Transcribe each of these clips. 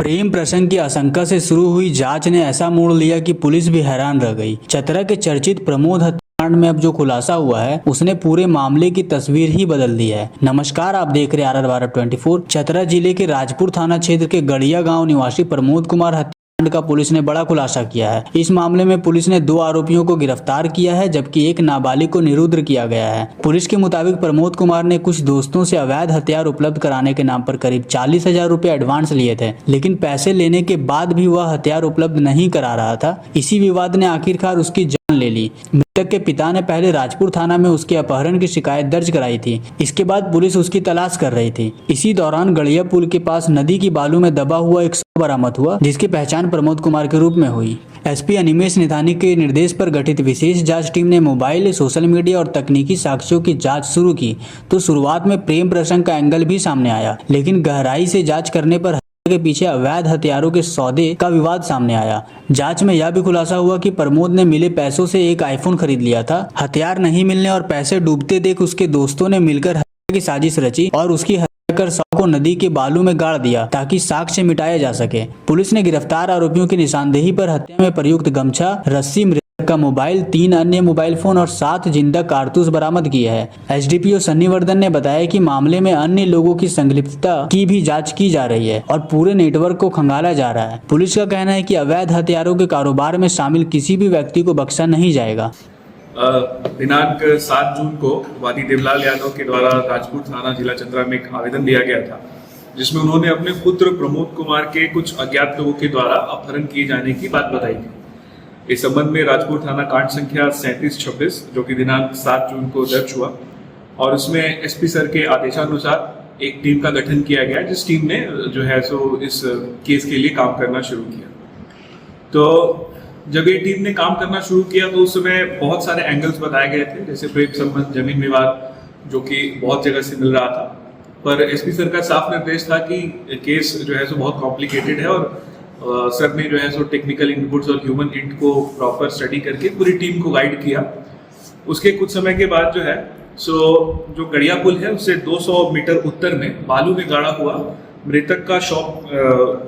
प्रेम प्रसंग की आशंका से शुरू हुई जांच ने ऐसा मोड़ लिया कि पुलिस भी हैरान रह गई। चतरा के चर्चित प्रमोद हत्याकांड में अब जो खुलासा हुआ है उसने पूरे मामले की तस्वीर ही बदल दी है। नमस्कार, आप देख रहे हैं RR 24। चतरा जिले के राजपुर थाना क्षेत्र के गड़िया गांव निवासी प्रमोद कुमार हत्याकांड का पुलिस ने बड़ा खुलासा किया है। इस मामले में पुलिस ने 2 आरोपियों को गिरफ्तार किया है, जबकि एक नाबालिग को निरुद्र किया गया है। पुलिस के मुताबिक प्रमोद कुमार ने कुछ दोस्तों से अवैध हथियार उपलब्ध कराने के नाम पर करीब 40,000 रुपए एडवांस लिए थे, लेकिन पैसे लेने के बाद भी वह हथियार उपलब्ध नहीं करा रहा था। इसी विवाद ने आखिरकार उसकी जान ले ली। मृतक के पिता ने पहले राजपुर थाना में उसके अपहरण की शिकायत दर्ज कराई थी। इसके बाद पुलिस उसकी तलाश कर रही थी। इसी दौरान गड़िया पुल के पास नदी की बालू में दबा हुआ एक शव बरामद हुआ, जिसकी पहचान प्रमोद कुमार के रूप में हुई। SP अनिमेश निथानी के निर्देश पर गठित विशेष जांच टीम ने मोबाइल, सोशल मीडिया और तकनीकी साक्ष्यों की जांच शुरू की तो शुरुआत में प्रेम प्रसंग का एंगल भी सामने आया, लेकिन गहराई से जांच करने पर के पीछे अवैध हथियारों के सौदे का विवाद सामने आया। जांच में यह भी खुलासा हुआ कि प्रमोद ने मिले पैसों से एक iPhone खरीद लिया था। हथियार नहीं मिलने और पैसे डूबते देख उसके दोस्तों ने मिलकर हत्या की साजिश रची और उसकी हत्या कर शव को नदी के बालू में गाड़ दिया ताकि साक्ष्य मिटाया जा सके। पुलिस ने गिरफ्तार आरोपियों की निशानदेही पर हत्या में प्रयुक्त गमछा, रस्सी, मृतक का मोबाइल, 3 अन्य मोबाइल फोन और 7 जिंदा कारतूस बरामद किए हैं। SDPO सन्नी वर्धन ने बताया कि मामले में अन्य लोगों की संलिप्तता की भी जांच की जा रही है और पूरे नेटवर्क को खंगाला जा रहा है। पुलिस का कहना है कि अवैध हथियारों के कारोबार में शामिल किसी भी व्यक्ति को बख्शा नहीं जाएगा। दिनांक 7 जून को वादी देवलाल यादव के द्वारा राजपुर थाना जिला चतरा में एक आवेदन दिया गया था, जिसमें उन्होंने अपने पुत्र प्रमोद कुमार के कुछ अज्ञात लोगों के द्वारा अपहरण किए जाने की बात बताई थी। इस संबंध में राजपुर थाना कांड संख्या 3726 जो कि दिनांक 7 जून को दर्ज हुआ और उसमें SP सर के आदेशानुसार एक टीम का गठन किया गया, जिस टीम ने जो है सो इस केस के लिए काम करना शुरू किया। तो जब ये टीम ने काम करना शुरू किया तो उस समय बहुत सारे एंगल्स बताए गए थे, जैसे प्रेम संबंध, जमीन विवाद, जो कि बहुत जगह से मिल रहा था। पर SP सर का साफ निर्देश था कि केस जो है सो बहुत कॉम्प्लिकेटेड है और सर ने जो है सो टेक्निकल इनपुट्स और ह्यूमन इंट को प्रॉपर स्टडी करके पूरी टीम को गाइड किया। उसके कुछ समय के बाद जो है सो जो गड़िया पुल है उससे 200 मीटर उत्तर में बालू में गाड़ा हुआ मृतक का शव,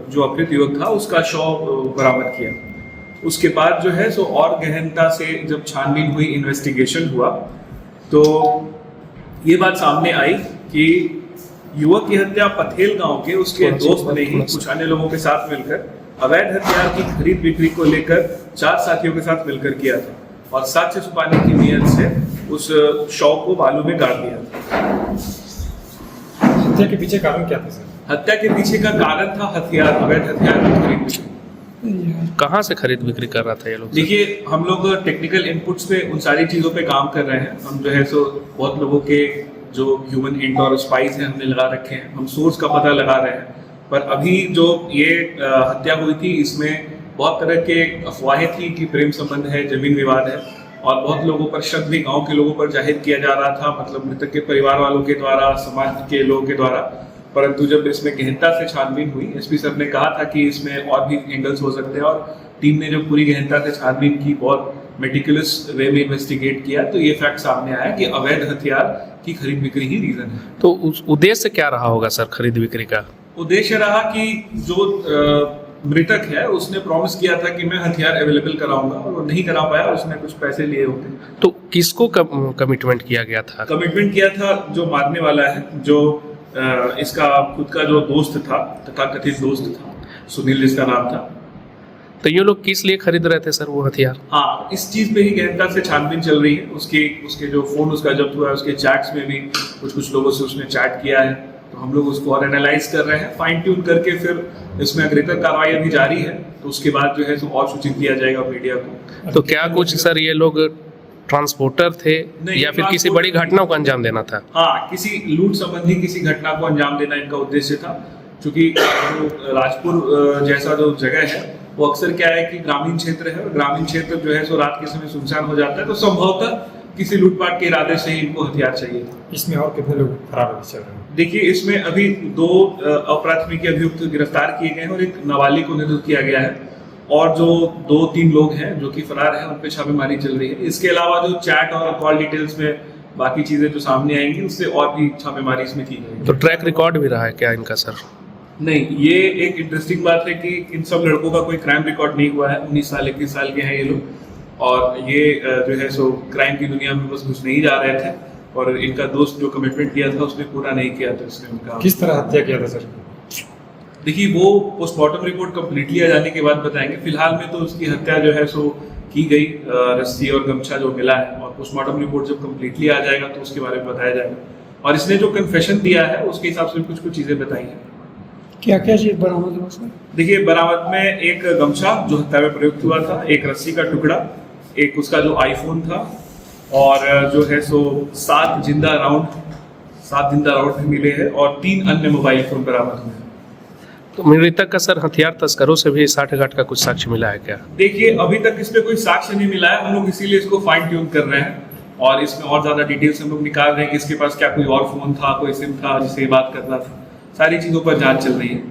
जो अपहृत युवक था उसका शव बरामद किया। उसके बाद जो है सो और गहनता से जब छानबीन हुई, इन्वेस्टिगेशन हुआ, तो ये बात सामने आई कि युवक की हत्या पथेल गांव के उसके दोस्त ने ही कुछ अन्य लोगों के साथ मिलकर अवैध हथियार की खरीद बिक्री को लेकर 4 साथियों के साथ मिलकर किया था और साक्ष्य छुपाने की नीयत से उस शव को बालू में गाड़ दिया था। हत्या के पीछे कारण क्या था सर? हत्या के पीछे का कारण था हथियार, अवैध हथियार की खरीद बिक्री। कहाँ से खरीद बिक्री कर रहा था ये लोग? देखिए, हम लोग टेक्निकल इनपुट्स पे उन सारी चीज़ों पे काम कर रहे हैं। हम जो है सो बहुत लोगों के जो ह्यूमन इंट और स्पाइस हैं हमने लगा रखे हैं, हम सोर्स का पता लगा रहे हैं। पर अभी जो ये हत्या हुई थी इसमें बहुत तरह के अफवाहें थी कि प्रेम संबंध है, जमीन विवाद है और बहुत लोगों पर शक भी गांव के लोगों पर जाहिर किया जा रहा था, मतलब मृतक के परिवार वालों के द्वारा, समाज के लोगों के द्वारा। परंतु जब इसमें गहनता से छानबीन हुई, SP सर ने कहा था कि इसमें और भी एंगल्स हो सकते हैं और टीम ने जब पूरी गहनता से छानबीन की, बहुत मेटिकुलस वे में इन्वेस्टिगेट किया, तो ये फैक्ट सामने आया कि अवैध हथियार की खरीद बिक्री ही रीजन है। तो उस उद्देश्य क्या रहा होगा सर खरीद बिक्री का? उद्देश्य रहा कि जो मृतक है उसने प्रॉमिस किया था कि मैं हथियार अवेलेबल कराऊंगा और वो नहीं करा पाया, उसने कुछ पैसे लिए होंगे। तो किसको कमिटमेंट किया गया था? कमिटमेंट किया था जो मारने वाला है, जो इसका खुद का जो दोस्त था, तथाकथित दोस्त था, सुनील जिसका नाम था। तो ये लोग किस लिए खरीद रहे थे सर वो हथियार? हाँ, इस चीज पे ही गहनता से छानबीन चल रही है। उसके जो फोन उसका जब्त हुआ है, उसके चैट्स में भी कुछ लोगों से उसने चैट किया है, तो हम लोग उसको और एनालाइज कर रहे हैं, फाइन ट्यून करके फिर इसमें अग्रेतर कार्रवाई अभी जारी है। तो उसके बाद जो है तो और सूचित किया जाएगा मीडिया को। तो क्या कुछ सर ये लोग ट्रांसपोर्टर थे या फिर किसी बड़ी घटना को अंजाम देना था? हाँ, किसी लूट संबंधी किसी घटना को अंजाम देना इनका उद्देश्य था। क्योंकि राजपुर जैसा जो जगह है वो अक्सर क्या है कि ग्रामीण क्षेत्र है और ग्रामीण क्षेत्र जो है सो रात के समय सुनसान हो जाता है, तो संभवतः किसी लूटपाट के इरादे से ही इनको हथियार चाहिए था। इसमें और कितने लोग फरार चल रहे हैं? देखिए, इसमें अभी 2 अप्राथमिक अभियुक्त गिरफ्तार किए गए हैं और एक नाबालिग को निरुद्ध किया गया है और जो 2-3 लोग हैं जो कि फरार हैं, उन पे छापेमारी चल रही है। इसके अलावा जो चैट और कॉल डिटेल्स में बाकी चीजें जो सामने आएंगी उससे और भी छापेमारी इसमें की जाएगी। तो ट्रैक रिकॉर्ड भी रहा है क्या इनका सर? नहीं, ये एक इंटरेस्टिंग बात है कि इन सब लड़कों का कोई क्राइम रिकॉर्ड नहीं हुआ है। 19 साल 21 साल के हैं ये लोग, और ये जो है सो क्राइम की दुनिया में बस घुसने ही जा रहे थे, और इनका दोस्त जो कमिटमेंट किया था उसने पूरा नहीं किया, तो इसने उनका। किस तरह हत्या किया था सर? देखिए, वो पोस्टमार्टम रिपोर्ट कंप्लीटली आ जाने के बाद बताएंगे। फिलहाल में तो उसकी हत्या जो है सो की गई, रस्सी और गमछा जो मिला है, और पोस्टमार्टम रिपोर्ट जब कंप्लीटली आ जाएगा तो उसके बारे में बताया जाएगा। और इसने जो कन्फेशन दिया है उसके हिसाब से कुछ कुछ चीज़ें बताई हैं। क्या क्या चीज बरामद हुआ उसमें? देखिए, बरामद में एक गमछा जो हत्या में प्रयुक्त हुआ था, एक रस्सी का टुकड़ा, एक उसका जो आईफोन था, और जो है सो 7 जिंदा राउंड भी मिले हैं, और 3 अन्य मोबाइल फोन बरामद हुए हैं। तो मृतक का सर हथियार तस्करों से भी साठगांठ का कुछ साक्ष्य मिला है क्या? देखिए, अभी तक इस पे कोई साक्ष्य नहीं मिला है। हम लोग इसीलिए इसको फाइन ट्यून कर रहे हैं, और इसमें और ज्यादा डिटेल्स हम लोग निकाल रहे हैं कि इसके पास क्या कोई और फोन था, कोई सिम था जिससे ये बात कर रहा था। सारी चीजों पर जांच चल रही है।